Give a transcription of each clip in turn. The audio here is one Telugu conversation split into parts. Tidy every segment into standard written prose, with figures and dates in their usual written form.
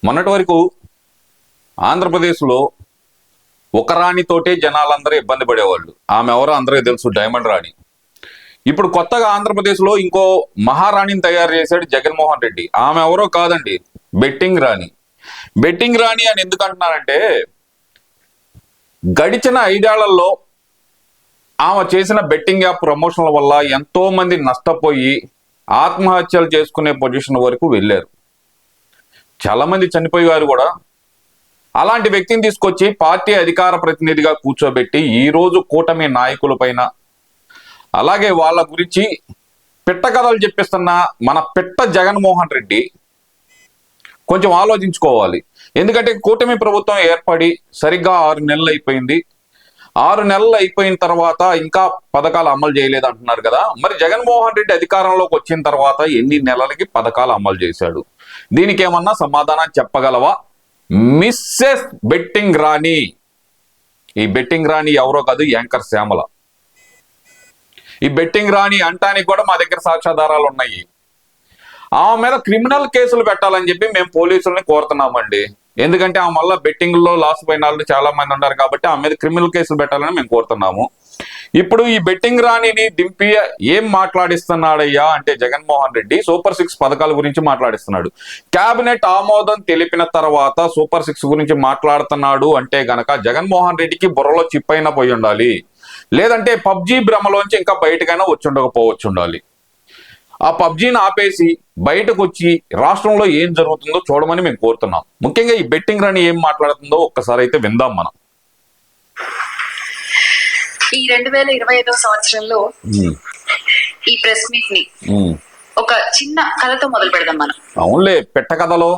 మొన్నటి వరకు ఆంధ్రప్రదేశ్లో ఒక రాణితోటే జనాలందరూ ఇబ్బంది పడేవాళ్ళు. ఆమె ఎవరో అందరికీ తెలుసు, డైమండ్ రాణి. ఇప్పుడు కొత్తగా ఆంధ్రప్రదేశ్లో ఇంకో మహారాణిని తయారు చేశాడు జగన్మోహన్ రెడ్డి. ఆమె ఎవరో కాదండి, బెట్టింగ్ రాణి. బెట్టింగ్ రాణి అని ఎందుకు అంటున్నారంటే, గడిచిన 5 ఏళ్లలో ఆమె చేసిన బెట్టింగ్ యాప్ ప్రమోషన్ల వల్ల ఎంతో మంది నష్టపోయి ఆత్మహత్యలు చేసుకునే పొజిషన్ వరకు వెళ్ళారు. చాలా మంది చనిపోయారు కూడా. అలాంటి వ్యక్తిని తీసుకొచ్చి పార్టీ అధికార ప్రతినిధిగా కూర్చోబెట్టి ఈ రోజు కూటమి నాయకులపైన, అలాగే వాళ్ళ గురించి పిట్ట కథలు చెప్పిస్తున్న మన పిట్ట జగన్మోహన్ రెడ్డి కొంచెం ఆలోచించుకోవాలి. ఎందుకంటే కూటమి ప్రభుత్వం ఏర్పడి సరిగ్గా 6 నెలలు అయిపోయింది. 6 నెలలు అయిపోయిన తర్వాత ఇంకా పథకాలు అమలు చేయలేదు అంటున్నారు కదా. మరి జగన్మోహన్ రెడ్డి అధికారంలోకి వచ్చిన తర్వాత ఎన్ని నెలలకి పథకాలు అమలు చేశాడు? దీనికి ఏమన్నా సమాధానం చెప్పగలవా మిస్సెస్ బెట్టింగ్ రాణి? ఈ బెట్టింగ్ రాణి ఎవరో కాదు, యాంకర్ శ్యామల. ఈ బెట్టింగ్ రాణి అంటానికి కూడా మా దగ్గర సాక్ష్యాధారాలు ఉన్నాయి. ఆమె మీద క్రిమినల్ కేసులు పెట్టాలని చెప్పి మేము పోలీసుల్ని కోరుతున్నామండి. ఎందుకంటే ఆమె వల్ల బెట్టింగ్ లో లాస్ పోయిన వాళ్ళు చాలా మంది ఉన్నారు కాబట్టి ఆమె మీద క్రిమినల్ కేసులు పెట్టాలని మేము కోరుతున్నాము. ఇప్పుడు ఈ బెట్టింగ్ రాణిని దింపి ఏం మాట్లాడిస్తున్నాడయ్యా అంటే, జగన్మోహన్ రెడ్డి సూపర్ 6 పథకాల గురించి మాట్లాడిస్తున్నాడు. కేబినెట్ ఆమోదం తెలిపిన తర్వాత సూపర్ 6 గురించి మాట్లాడుతున్నాడు అంటే గనక జగన్మోహన్ రెడ్డికి బుర్రలో చిప్పైనా పోయి ఉండాలి, లేదంటే పబ్జీ భ్రమలోంచి ఇంకా బయటకైనా వచ్చి ఉండకపోవచ్చు ఉండాలి. ఆ పబ్జీని ఆపేసి బయటకు వచ్చి రాష్ట్రంలో ఏం జరుగుతుందో చూడమని మేము కోరుతున్నాం. ముఖ్యంగా ఈ బెట్టింగ్ రాణి ఏం మాట్లాడుతుందో ఒక్కసారి అయితే విందాం మనం. ఈ 2025వ సంవత్సరంలో ఈ ప్రెస్ మీట్ ని ఒక చిన్న కథతో మొదలు పెడదాం మనం. అవునులే, పెట్ట కథలో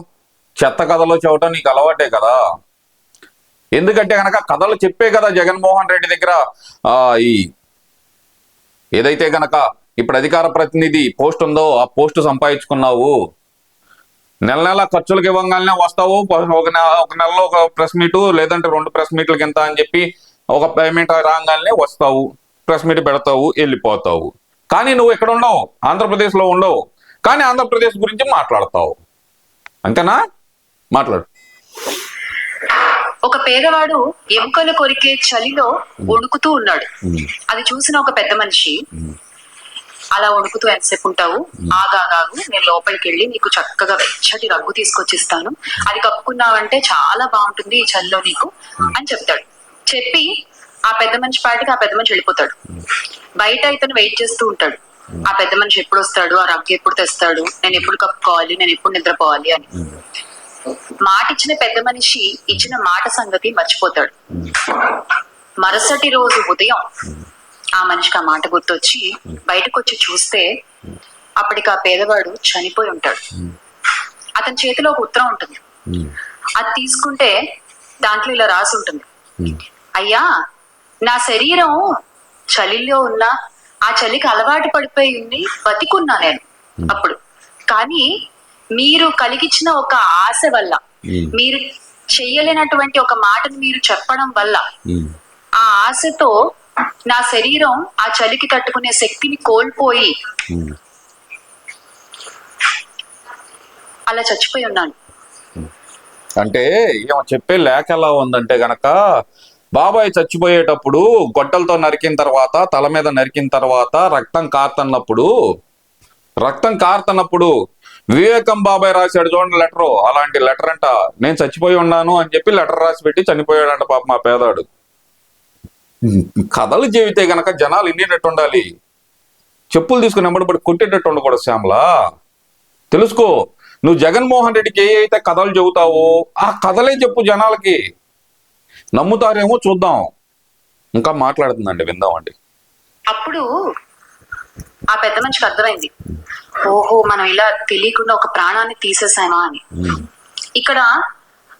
చెత్త కథలో చెప్పడం నీకు అలవాటే కదా. ఎందుకంటే గనక కథలు చెప్పే కదా జగన్మోహన్ రెడ్డి దగ్గర ఈ ఏదైతే గనక ఇప్పుడు అధికార ప్రతినిధి పోస్ట్ ఉందో ఆ పోస్ట్ సంపాదించుకున్నావు. నెల నెల ఖర్చులకు ఇవ్వగానే వస్తావు, ఒక నెలలో ఒక ప్రెస్ మీటు లేదంటే 2 ప్రెస్ మీట్లకి ఎంత అని చెప్పి ఒక పేమెంట్ రాగానే వస్తావు, ప్రెస్ మీట్ పెడతావు, వెళ్ళిపోతావు. కానీ నువ్వు ఎక్కడ ఉండవు, ఆంధ్రప్రదేశ్లో ఉండవు, కానీ ఆంధ్రప్రదేశ్ గురించి మాట్లాడతావు. అంతేనా? మాట్లాడు. ఒక పేదవాడు ఎముకలు కొరికే చలిలో వణుకుతూ ఉన్నాడు. అది చూసిన ఒక పెద్ద మనిషి, అలా వణుకుతూ ఎంతసేపు ఉంటావు, ఆగాగాగు, నేను లోపలికి వెళ్ళి నీకు చక్కగా వెచ్చటి రగ్గు తీసుకొచ్చిస్తాను, అది కప్పుకున్నావంటే చాలా బాగుంటుంది ఈ చలిలో నీకు అని చెప్తాడు. చెప్పి ఆ పెద్ద మనిషి పాటికి ఆ పెద్ద మనిషి వెళ్ళిపోతాడు. బయట ఇతను వెయిట్ చేస్తూ ఉంటాడు, ఆ పెద్ద మనిషి ఎప్పుడు వస్తాడు, ఆ రగ్గు ఎప్పుడు తెస్తాడు, నేను ఎప్పుడు కప్పుకోవాలి, నేను ఎప్పుడు నిద్రపోవాలి అని. మాట ఇచ్చిన పెద్ద మనిషి ఇచ్చిన మాట సంగతి మర్చిపోతాడు. మరుసటి రోజు ఉదయం ఆ మనిషికి ఆ మాట గుర్తొచ్చి బయటకు వచ్చి చూస్తే అప్పటికి ఆ పేదవాడు చనిపోయి ఉంటాడు. అతని చేతిలో ఒక ఉత్తరం ఉంటుంది. అది తీసుకుంటే దాంట్లో ఇలా రాసి ఉంటుంది, అయ్యా, నా శరీరం చలిలో ఉన్నా ఆ చలికి అలవాటు పడిపోయి ఉంది, బతికున్నా నేను అప్పుడు. కానీ మీరు కలిగించిన ఒక ఆశ వల్ల, మీరు చెయ్యలేనటువంటి ఒక మాటను మీరు చెప్పడం వల్ల, ఆ ఆశతో నా శరీరం ఆ చలికి తట్టుకునే శక్తిని కోల్పోయి అలా చచ్చిపోయి ఉన్నాను. అంటే ఏమో చెప్పే లేఖ ఎలా ఉందంటే గనక, బాబాయ్ చచ్చిపోయేటప్పుడు గొడ్డలతో నరికిన తర్వాత, తల మీద నరికిన తర్వాత రక్తం కారుతున్నప్పుడు వివేకం బాబాయ్ రాశాడు చూడండి లెటరు, అలాంటి లెటర్ అంట. నేను చచ్చిపోయి ఉన్నాను అని చెప్పి లెటర్ రాసి పెట్టి చనిపోయాడంట పాప మా పేదాడు. కథలు చెబితే గనక జనాలు ఇన్నేటట్టు ఉండాలి, చెప్పులు తీసుకుని వెంబడి కొట్టేటట్టు ఉండకూడదు. శ్యామలా, తెలుసుకో, నువ్వు జగన్మోహన్ రెడ్డికి ఏ అయితే కథలు చెబుతావో ఆ కథలే చెప్పు, జనాలకి నమ్ముతారేమో చూద్దాం. ఇంకా మాట్లాడుతుందండి, విందామండి. అప్పుడు ఆ పెద్ద మనిషికి అర్థమైంది, ఓహో, మనం ఇలా తెలియకుండా ఒక ప్రాణాన్ని తీసేసామా అని. ఇక్కడ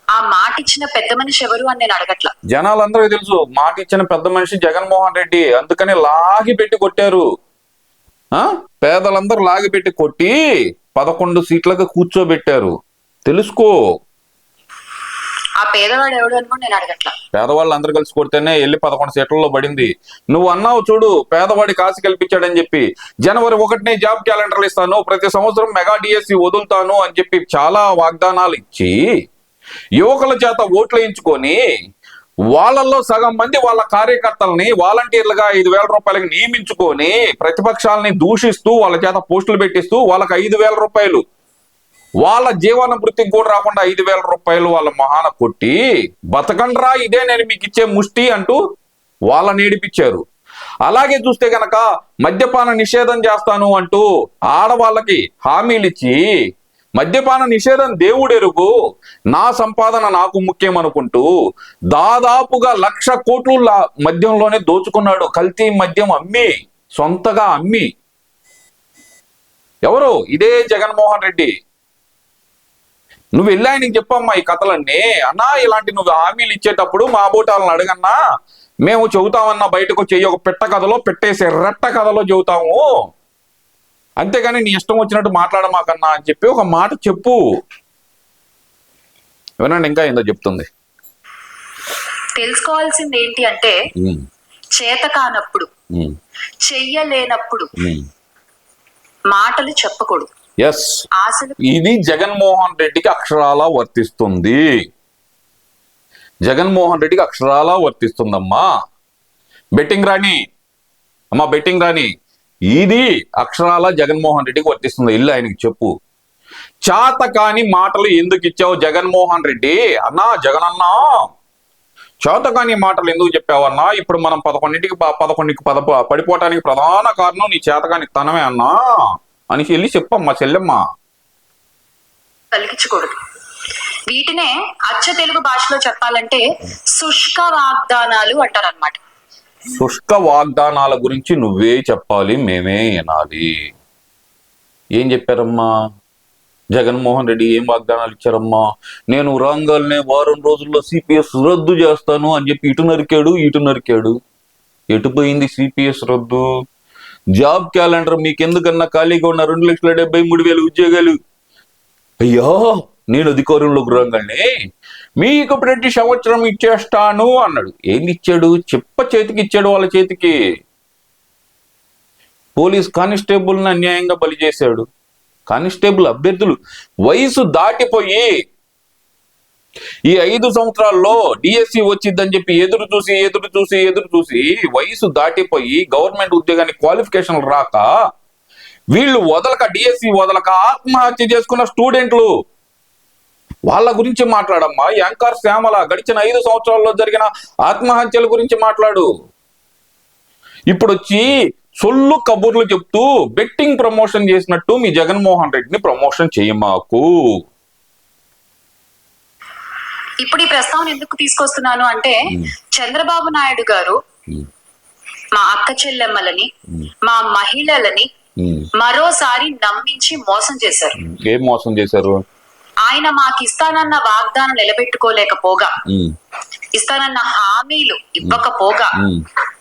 ఆ మాట ఇచ్చిన పెద్ద మనిషి ఎవరు అని నేను అడగట్లా, జనాలందరికీ తెలుసు మాట ఇచ్చిన పెద్ద మనిషి జగన్మోహన్ రెడ్డి. అందుకని లాగి పెట్టి కొట్టారు. పేదలందరూ లాగి పెట్టి కొట్టి 11 సీట్లకు కూర్చోబెట్టారు. తెలుసుకో. ఆ పేదవాడు ఎవడు అని కూడా నేను అడగట్లా. పేదవాళ్ళు అందరు కలిసి కొడితేనే వెళ్ళి 11 సీట్లలో పడింది. నువ్వు అన్నావు చూడు, పేదవాడి కాసి కల్పించాడని చెప్పి. జనవరి 1నే జాబ్ క్యాలెండర్లు ఇస్తాను, ప్రతి సంవత్సరం మెగా డిఎస్సి వదులుతాను అని చెప్పి చాలా వాగ్దానాలు ఇచ్చి యువకుల చేత ఓట్లు వేయించుకొని వాళ్ళల్లో సగం మంది వాళ్ళ కార్యకర్తల్ని వాలంటీర్లుగా 5,000 రూపాయలకి నియమించుకొని ప్రతిపక్షాలని దూషిస్తూ వాళ్ళ చేత పోస్టులు పెట్టిస్తూ వాళ్ళకి 5,000 రూపాయలు, వాళ్ళ జీవన వృత్తికి కూడా రాకుండా 5,000 రూపాయలు వాళ్ళ మొహాన కొట్టి బతకండ్రా ఇదే నేను మీకు ఇచ్చే ముష్టి అంటూ వాళ్ళని ఏడిపించారు. అలాగే చూస్తే గనక మద్యపాన నిషేధం చేస్తాను అంటూ ఆడవాళ్ళకి హామీలు ఇచ్చి మద్యపాన నిషేధం దేవుడెరుగు, నా సంపాదన నాకు ముఖ్యం అనుకుంటూ దాదాపుగా 1,00,000 కోట్లు మద్యంలోనే దోచుకున్నాడు. కల్తీ మద్యం అమ్మి, సొంతగా అమ్మి. ఎవరు? ఇదే జగన్మోహన్ రెడ్డి. నువ్వు వెళ్ళి ఆయనకి చెప్పమ్మా ఈ కథలన్నీ. అన్నా ఇలాంటి నువ్వు హామీలు ఇచ్చేటప్పుడు మా బోటాలను అడగన్నా, మేము చెబుతామన్నా బయటకు వచ్చి ఒక పిట్ట కథలో పెట్టేసే రెట్ట కథలో చెబుతాము, అంతేగాని నీ ఇష్టం వచ్చినట్టు మాట్లాడమాకన్నా అని చెప్పి ఒక మాట చెప్పు. వినండి ఇంకా ఏందో చెప్తుంది. తెలుసుకోవాల్సింది ఏంటి అంటే, చేత కానప్పుడు, చెయ్యలేనప్పుడు మాటలు చెప్పకూడదు. ఎస్, ఇది జగన్మోహన్ రెడ్డికి అక్షరాలా వర్తిస్తుంది. జగన్మోహన్ రెడ్డికి అక్షరాలా వర్తిస్తుందమ్మా. బెట్టింగ్ రాణి అమ్మా, బెట్టింగ్ రాణి, ఇది అక్షరాల జగన్మోహన్ రెడ్డికి వర్తిస్తుంది. ఇల్లు ఆయనకి చెప్పు. చాతకాని మాటలు ఎందుకు ఇచ్చావు జగన్మోహన్ రెడ్డి అన్నా? జగనన్నా, చాతకాని మాటలు ఎందుకు చెప్పావన్నా? ఇప్పుడు మనం 11కి పడిపోవటానికి ప్రధాన కారణం నీ చేతకాని తనమే అన్నా అని వెళ్ళి చెప్పమ్మా చెల్లెమ్మ. కలిగించకూడదు. వీటినే అచ్చ తెలుగు భాషలో చెప్పాలంటే శుష్క వాగ్దానాలు అంటారు అన్నమాట. శుష్క వాగ్దానాల గురించి నువ్వే చెప్పాలి, మేమే వినాలి. ఏం చెప్పారమ్మా జగన్మోహన్ రెడ్డి? ఏం వాగ్దానాలు ఇచ్చారమ్మా? నేను రాంగాల్నే వారం రోజుల్లో సిపిఎస్ రద్దు చేస్తాను అని చెప్పి ఇటు నరికాడు. ఎటు పోయింది సిపిఎస్ రద్దు? జాబ్ క్యాలెండర్ మీకెందుకన్నా ఖాళీగా ఉన్న 2,73,000 ఉద్యోగాలు, అయ్యా నేను అధికారంలోకి రాగానే మీకు ప్రతి సంవత్సరం ఇచ్చేస్తాను అన్నాడు. ఏంది ఇచ్చాడు? చెప్ప చేతికి ఇచ్చాడు. వాళ్ళ చేతికి పోలీస్ కానిస్టేబుల్ని అన్యాయంగా బలి చేశాడు. కానిస్టేబుల్ అభ్యర్థులు వయసు దాటిపోయి ఈ 5 సంవత్సరాల్లో డిఎస్సి వచ్చిద్దని చెప్పి ఎదురు చూసి వయసు దాటిపోయి గవర్నమెంట్ ఉద్యోగానికి క్వాలిఫికేషన్ రాక వీళ్ళు డిఎస్సి వదలక ఆత్మహత్య చేసుకున్న స్టూడెంట్లు, వాళ్ళ గురించి మాట్లాడమ్మా. యాంకర్ శ్యామల గడిచిన 5 సంవత్సరాల్లో జరిగిన ఆత్మహత్యల గురించి మాట్లాడు. ఇప్పుడు వచ్చి సొల్లు కబుర్లు చెప్తూ బెట్టింగ్ ప్రమోషన్ చేసినట్టు మీ జగన్మోహన్ రెడ్డిని ప్రమోషన్ చేయమాకు. ఇప్పుడు ఈ ప్రస్తావన ఎందుకు తీసుకొస్తున్నాను అంటే, చంద్రబాబు నాయుడు గారు మా అక్క చెల్లెమ్మలని, మా మహిళలని మరోసారి నమ్మించి మోసం చేశారు. ఏం మోసం చేశారు? ఆయన మాకు ఇస్తానన్న వాగ్దానం నిలబెట్టుకోలేకపోగా, ఇస్తానన్న హామీలు ఇవ్వకపోగా,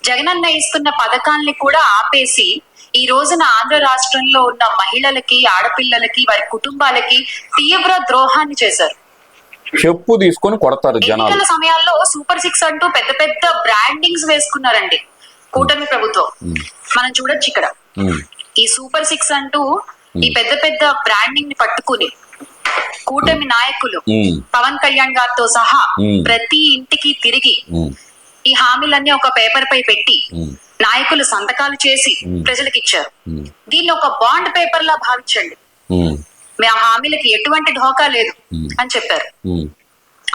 జగనన్న ఇస్తున్న పథకాల్ని కూడా ఆపేసి ఈ రోజున ఆంధ్ర రాష్ట్రంలో ఉన్న మహిళలకి, ఆడపిల్లలకి, వారి కుటుంబాలకి తీవ్ర ద్రోహాన్ని చేశారు. చెప్పు తీసుకొని కొడతారు జనాలు. ఎన్నికల సమయాల్లో సూపర్ 6 అంటూ పెద్ద పెద్ద బ్రాండింగ్స్ వేసుకున్నారండి కూటమి ప్రభుత్వం. మనం చూడొచ్చు ఇక్కడ ఈ సూపర్ 6 అంటూ ఈ పెద్ద పెద్ద బ్రాండింగ్ ని పట్టుకుని కూటమి నాయకులు పవన్ కళ్యాణ్ గారితో సహా ప్రతి ఇంటికి తిరిగి ఈ హామీలన్నీ ఒక పేపర్ పై పెట్టి నాయకులు సంతకాలు చేసి ప్రజలకు ఇచ్చారు. దీన్ని ఒక బాండ్ పేపర్ లా భావించండి, మీ ఆ హామీలకి ఎటువంటి ఢోకా లేదు అని చెప్పారు.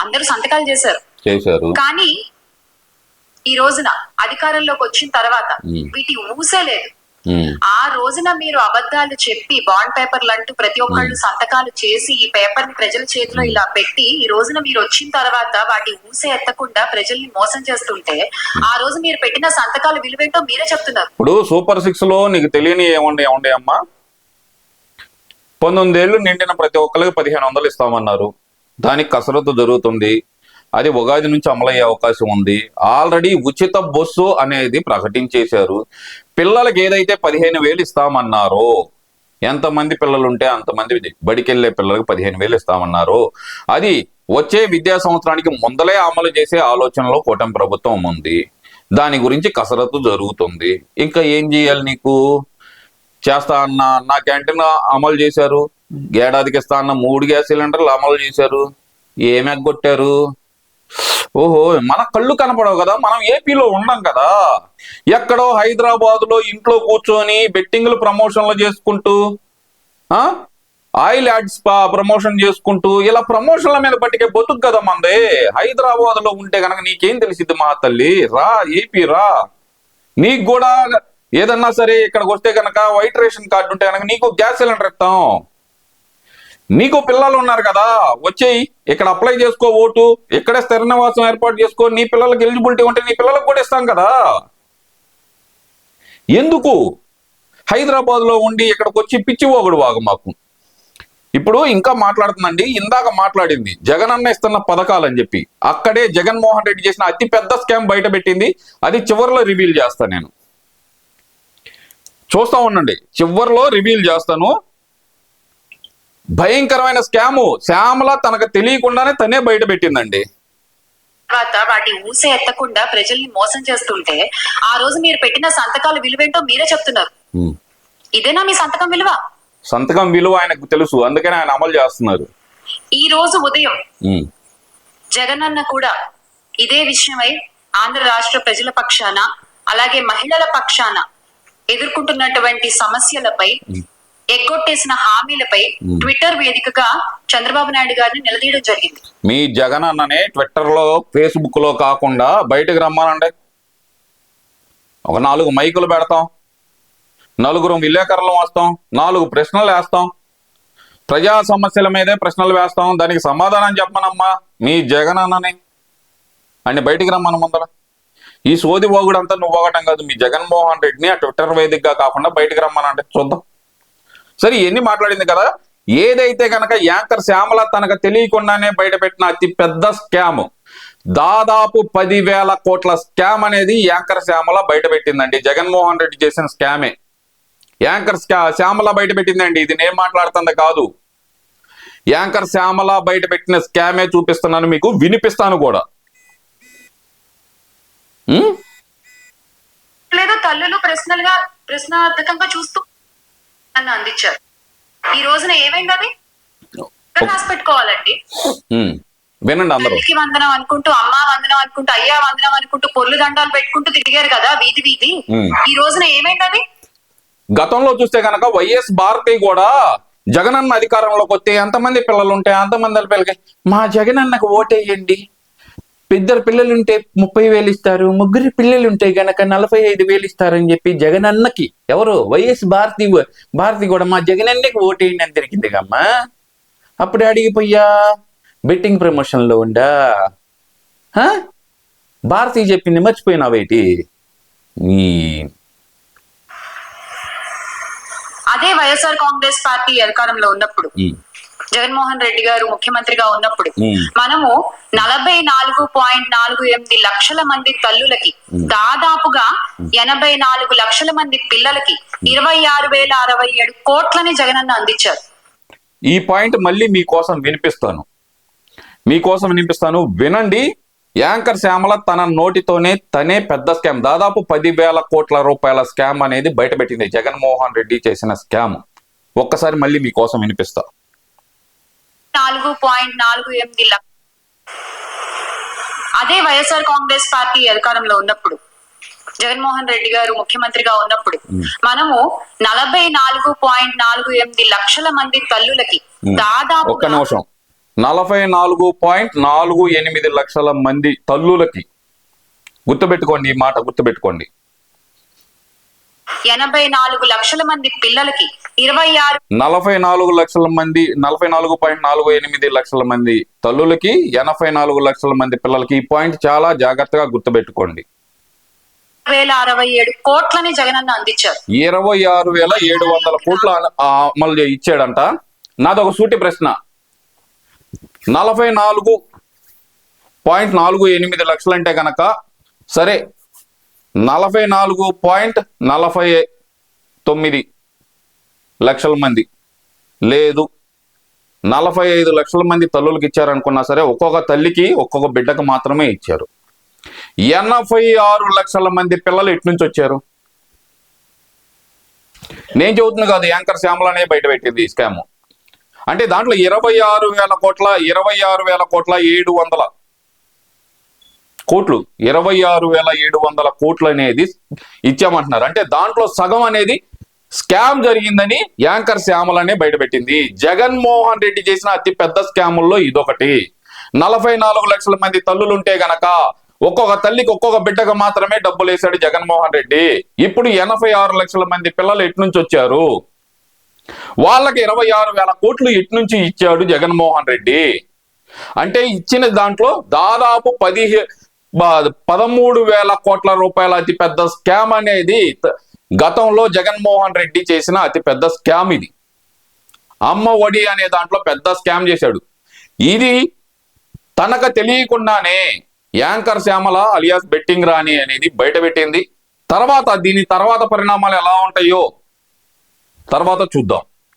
అందరూ సంతకాలు చేశారు. కానీ ఈ రోజున అధికారంలోకి వచ్చిన తర్వాత వీటి ఊసే లేదు. ఆ రోజున మీరు అబద్ధాలు చెప్పి బాండ్ పేపర్లు అంటూ ప్రతి ఒక్కళ్ళు సంతకాలు చేసి ఈ పేపర్ ని ప్రజల చేతిలో ఇలా పెట్టి ఈ రోజున మీరు వచ్చిన తర్వాత వాటి ఊసే ఎత్తకుండా ప్రజల్ని మోసం చేస్తుంటే ఆ రోజు మీరు పెట్టిన సంతకాలు విలువేంటో మీరే చెప్తున్నారు. ఇప్పుడు సూపర్ 6 లో నీకు తెలియని ఏముండే అమ్మా, 19 ఏళ్ళు నిండిన ప్రతి ఒక్కరికి 1,500 ఇస్తామన్నారు. దానికి కసరత్తు జరుగుతుంది. అది ఉగాది నుంచి అమలయ్యే అవకాశం ఉంది. ఆల్రెడీ ఉచిత బస్సు అనేది ప్రకటించేశారు. పిల్లలకి ఏదైతే 15,000 ఇస్తామన్నారో ఎంతమంది పిల్లలు ఉంటే అంతమంది బడికి వెళ్ళే పిల్లలకు 15,000 ఇస్తామన్నారు. అది వచ్చే విద్యా సంవత్సరానికి ముందలే అమలు చేసే ఆలోచనలో కూటమి ప్రభుత్వం ఉంది. దాని గురించి కసరత్తు జరుగుతుంది. ఇంకా ఏం చేయాలి నీకు? చేస్తా అన్న నా క్యాంటీన్ అమలు చేశారు, ఏడాదికి ఇస్తా అన్న 3 గ్యాస్ సిలిండర్లు అమలు చేశారు. ఏమి ఎగ్గొట్టారు? ఓహో, మన కళ్ళు కనపడవు కదా, మనం ఏపీలో ఉండం కదా. ఎక్కడో హైదరాబాద్ లో ఇంట్లో కూర్చొని బెట్టింగ్లు ప్రమోషన్లు చేసుకుంటూ, ఆయిల్ యాడ్స్ ప్రమోషన్ చేసుకుంటూ, ఇలా ప్రమోషన్ల మీద బట్టికే బతుకు కదా మంది. హైదరాబాద్ లో ఉంటే గనక నీకేం తెలిసిద్ది మా తల్లి? రా ఏపీ రా, నీకు కూడా ఏదన్నా సరే ఇక్కడికి వస్తే కనుక వైట్ రేషన్ కార్డు ఉంటే కనుక నీకు గ్యాస్ సిలిండర్ ఇస్తాం. నీకు పిల్లలు ఉన్నారు కదా, వచ్చేయి ఇక్కడ అప్లై చేసుకో, ఓటు ఇక్కడే స్థిర నివాసం ఏర్పాటు చేసుకో. నీ పిల్లలకి ఎలిజిబిలిటీ ఉంటే నీ పిల్లలకు కూడా ఇస్తాం కదా. ఎందుకు హైదరాబాద్ లో ఉండి ఇక్కడికి వచ్చి పిచ్చిపోగుడు వాగు మాకు? ఇప్పుడు ఇంకా మాట్లాడుతుందండి, ఇందాక మాట్లాడింది జగన్ అన్న ఇస్తున్న పథకాలు అని చెప్పి. అక్కడే జగన్మోహన్ రెడ్డి చేసిన అతి పెద్ద స్కామ్ బయట పెట్టింది. అది చివరిలో రివీల్ చేస్తాను, నేను చూస్తా ఉండండి, చివరిలో రివీల్ చేస్తాను. భయంకరమైన స్కాము శ్యామల తనకు తెలియకుండానే తనే బయట పెట్టిందండి. తర్వాత వాటి ఊసే ఎత్తకుండా ప్రజల్ని మోసం చేస్తుంటే ఆ రోజు మీరు పెట్టిన సంతకాల విలువేంటో మీరే చెప్తున్నారు. ఇదేనా మీ సంతకం విలువ? సంతకం విలువ ఆయనకు తెలుసు, అందుకని ఆయన అమలు చేస్తున్నారు. ఈ రోజు ఉదయం జగనన్న కూడా ఇదే విషయమై ఆంధ్ర రాష్ట్ర ప్రజల పక్షాన అలాగే మహిళల పక్షాన ఎదుర్కొంటున్నటువంటి సమస్యలపై, ఎగ్గొట్టేసిన హామీలపై ట్విట్టర్ వేదికగా చంద్రబాబు నాయుడు గారిని నిలదీయడం జరిగింది. మీ జగన్ అన్ననే ట్విట్టర్ లో, ఫేస్బుక్ లో కాకుండా బయటకు రమ్మానండి. ఒక 4 మైకులు పెడతాం, 4 విలేకరులు వస్తాం, 4 ప్రశ్నలు వేస్తాం, ప్రజా సమస్యల మీదే ప్రశ్నలు వేస్తాం, దానికి సమాధానం చెప్పమనమ్మా మీ జగన్ అన్నని అని బయటికి రమ్మను ముందర. ఈ సోది పోగుడంతా నువ్వు పోగటం కాదు, మీ జగన్మోహన్ రెడ్డిని ఆ ట్విట్టర్ వేదికగా కాకుండా బయటికి రమ్మనంటే చూద్దాం. సరే, ఇవన్నీ మాట్లాడింది కదా. ఏదైతే కనుక యాంకర్ శ్యామల తనకు తెలియకుండానే బయటపెట్టిన అతి పెద్ద స్కామ్, దాదాపు 10,000 కోట్ల స్కామ్ అనేది యాంకర్ శ్యామల బయటపెట్టిందండి. జగన్మోహన్ రెడ్డి చేసిన స్కామే యాంకర్ శ్యామల బయటపెట్టిందండి. ఇది నేను మాట్లాడుతుంది కాదు, యాంకర్ శ్యామల బయటపెట్టిన స్కామే చూపిస్తున్నాను మీకు, వినిపిస్తాను కూడా. లేదు, తల్లులు ప్రశ్నార్థకంగా చూస్తూ అని అందించారు. ఈ రోజున ఏమైంది? అది రాసి పెట్టుకోవాలండి. వినండి అందరూ. తల్లికి వందనం అనుకుంటూ, అమ్మ వందనం అనుకుంటూ, అయ్యా వందనం అనుకుంటూ, పొర్లు దండాలు పెట్టుకుంటూ తిరిగారు కదా వీధి వీధి. ఈ రోజున ఏమైంది? అది గతంలో చూస్తే కనుక వైఎస్ భారతి కూడా జగనన్న అధికారంలోకి వస్తే ఎంతమంది పిల్లలు ఉంటే అంతమంది పిల్లలకి మా జగనన్నకు ఓటేయండి, 2 పిల్లలుంటే 30,000 ఇస్తారు, 3 పిల్లలుంటే గనక 45,000 ఇస్తారని చెప్పి జగనన్నకి, ఎవరు వైఎస్ భారతి కూడా మా జగనన్నకి ఓటేయండి అని తిరిగింది కమ్మా. అప్పుడు అడిగిపోయా బెట్టింగ్ ప్రమోషన్ లో ఉండా భారతి చెప్పింది మర్చిపోయినావేటి? అదే వైఎస్ఆర్ కాంగ్రెస్ పార్టీ అధికారంలో ఉన్నప్పుడు, జగన్మోహన్ రెడ్డి గారు ముఖ్యమంత్రిగా ఉన్నప్పుడు మనము 44.48 లక్షల మంది తల్లులకి, దాదాపుగా 84 లక్షల మంది పిల్లలకి 26,067 కోట్లని జగనన్న అందించారు. ఈ పాయింట్ మళ్ళీ మీకోసం వినిపిస్తాను, వినండి. యాంకర్ శ్యామల తన నోటితోనే తనే పెద్ద స్కామ్, దాదాపు 10,000 కోట్ల రూపాయల స్కామ్ అనేది బయటపెట్టింది. జగన్మోహన్ రెడ్డి చేసిన స్కామ్ ఒక్కసారి మళ్ళీ మీకోసం వినిపిస్తా. 4.48 లక్ష. అదే వైఎస్ఆర్ కాంగ్రెస్ పార్టీ అధికారంలో ఉన్నప్పుడు, జగన్మోహన్ రెడ్డి గారు ముఖ్యమంత్రిగా ఉన్నప్పుడు మనము 44.48 లక్షల మంది తల్లులకి, దాదాపు ఒక్క నిమిషం, 44.48 లక్షల మంది తల్లులకి, గుర్తుపెట్టుకోండి ఈ మాట, గుర్తుపెట్టుకోండి. 84 లక్షల మంది పిల్లలకి 44 లక్షల మంది, 44.48 లక్షల మంది తల్లులకి, 84 లక్షల మంది పిల్లలకి. ఈ పాయింట్ చాలా జాగ్రత్తగా గుర్తుపెట్టుకోండి. 26,067 కోట్లని జగనన్న అందించారు. 26,700 కోట్ల అమలు ఇచ్చాడంట. నాదొక సూటి ప్రశ్న, 44.48 లక్షలు అంటే కనుక సరే, 44.49 లక్షల మంది లేదు, 45 లక్షల మంది తల్లులకు ఇచ్చారనుకున్నా సరే ఒక్కొక్క తల్లికి ఒక్కొక్క బిడ్డకు మాత్రమే ఇచ్చారు. 86 లక్షల మంది పిల్లలు ఎటు నుంచి వచ్చారు? నేను చెబుతున్నా కాదు, యాంకర్ శ్యామలనే బయట పెట్టింది ఈ స్కామ్. అంటే దాంట్లో 26,000 కోట్ల 700 కోట్లు 26,700 కోట్లు అనేది ఇచ్చామంటున్నారు. అంటే దాంట్లో సగం అనేది స్కామ్ జరిగిందని యాంకర్ శ్యామలనే బయటపెట్టింది. జగన్మోహన్ రెడ్డి చేసిన అతి పెద్ద స్కాముల్లో ఇదొకటి. 44 లక్షల మంది తల్లులుంటే గనక ఒక్కొక్క తల్లికి ఒక్కొక్క బిడ్డకు మాత్రమే డబ్బులు వేశాడు జగన్మోహన్ రెడ్డి. ఇప్పుడు 86 లక్షల మంది పిల్లలు ఎటు నుంచి వచ్చారు? వాళ్ళకి 26,000 కోట్లు ఎటు నుంచి ఇచ్చాడు జగన్మోహన్ రెడ్డి? అంటే ఇచ్చిన దాంట్లో దాదాపు 13,000 కోట్ల రూపాయల అతి పెద్ద స్కామ్ అనేది గతంలో జగన్మోహన్ రెడ్డి చేసిన అతి పెద్ద స్కామ్ ఇది. అమ్మ ఒడి అనే దాంట్లో పెద్ద స్కామ్ చేశాడు. ఇది తనకు తెలియకుండానే యాంకర్ శ్యామల అలియాస్ బెట్టింగ్ రాణి అనేది బయటపెట్టింది. దీని తర్వాత పరిణామాలు ఎలా ఉంటాయో తర్వాత చూద్దాం.